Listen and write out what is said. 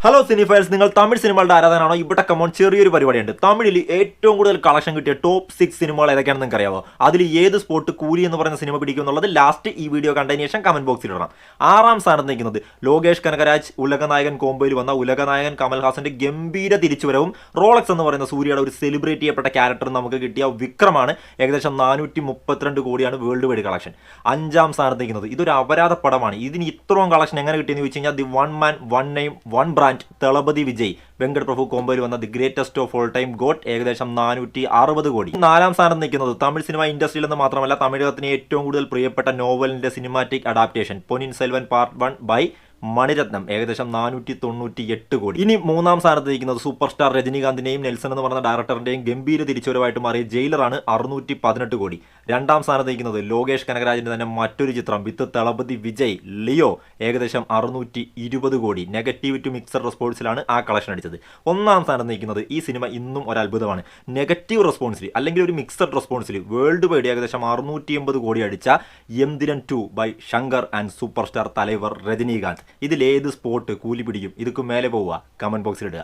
Hello സിനിഫയൽസ്, നിങ്ങൾ തമിഴ് സിനിമകളുടെ ആരാധനാണോ? ഇവിടെ കമോൺ ചെറിയൊരു പരിപാടിയുണ്ട്. തമിഴിൽ ഏറ്റവും കൂടുതൽ കളക്ഷൻ കിട്ടിയ ടോപ്പ് 6 സിനിമകൾ ഏതൊക്കെയാണെന്ന് നിങ്ങൾക്ക് അറിയാമോ? അതിൽ ഏത് സ്പോട്ട് കൂലി എന്ന് പറയുന്ന സിനിമ പിടിക്കും എന്നുള്ളത് ലാസ്റ്റ് ഈ വീഡിയോ കണ്ടതിന് ശേഷം കമന്റ് ബോക്സിൽ ഇടണം. 6ാം സ്ഥാനത്ത് നിൽക്കുന്നത് ലോകേഷ് കനകരാജ് ഉലകനായകൻ കോംബോയിൽ വന്ന ഉലകനായകൻ കമൽഹാസന്റെ ഗംഭീര തിരിച്ചുവരവും റോളക്സ് എന്ന് പറയുന്ന സൂര്യയുടെ ഒരു സെലിബ്രേറ്റ് ചെയ്യപ്പെട്ട ക്യാരക്ടർ നമുക്ക് കിട്ടിയ വിക്രമാണ്. ഏകദേശം 432 കോടിയാണ് വേൾഡ് വൈഡ് കളക്ഷൻ. 5ാം സ്ഥാനത്ത് നിൽക്കുന്നത് ഇതൊരു അപരാധ പടമാണ്. ഇതിന് ഇത്രയും കളക്ഷൻ എങ്ങനെ കിട്ടിയെന്ന് ചോദിച്ചു കഴിഞ്ഞാൽ the one man one name one brand Thalapathy Vijay Venkat Prabhu കോംബോയിൽ വന്ന the greatest of all time goat ഏകദേശം 460 കോടി. 4ാം സ്ഥാനം നിൽക്കുന്നത് തമിഴ് സിനിമ ഇൻഡസ്ട്രിയിൽ നിന്ന് മാത്രമല്ല തമിഴകത്തിന് ഏറ്റവും കൂടുതൽ പ്രിയപ്പെട്ട നോവലിന്റെ cinematic adaptation Ponnin Selvan part 1 by Mani Ratnam ഏകദേശം 498 കോടി. ഇനി 3ാം സ്ഥാനത്ത് നിൽക്കുന്നത് സൂപ്പർ സ്റ്റാർ രജനീകാന്തിന്റെയും നെൽസൺ എന്ന് പറഞ്ഞ ഡയറക്ടറിന്റെയും ഗംഭീര തിരിച്ചുവരവായിട്ട് മാറിയ ജയിലറാണ് 618 കോടി. 2ാം സ്ഥാനത്ത് നിൽക്കുന്നത് ലോകേഷ് കനകരാജിന്റെ തന്നെ മറ്റൊരു ചിത്രം വിത്ത് തളപതി വിജയ് ലിയോ ഏകദേശം 620 കോടി. നെഗറ്റീവ് ടു മിക്സഡ് റെസ്പോൺസിലാണ് ആ കളക്ഷൻ അടിച്ചത്. 1ാം സ്ഥാനത്ത് നിൽക്കുന്നത് ഈ സിനിമ ഇന്നും ഒരു അത്ഭുതമാണ്. നെഗറ്റീവ് റെസ്പോൺസിൽ അല്ലെങ്കിൽ ഒരു മിക്സഡ് റെസ്പോൺസിൽ വേൾഡ് വൈഡ് ഏകദേശം 680 കോടി അടിച്ച Enthiran 2 by Shankar and super star Thalaivar Rajinikanth. ഇതിലേത് സ്പോട്ട് കൂലി പിടിക്കും? ഇതൊക്കെ മേലെ പോവുക? കമന്റ് ബോക്സിൽ ഇടുക.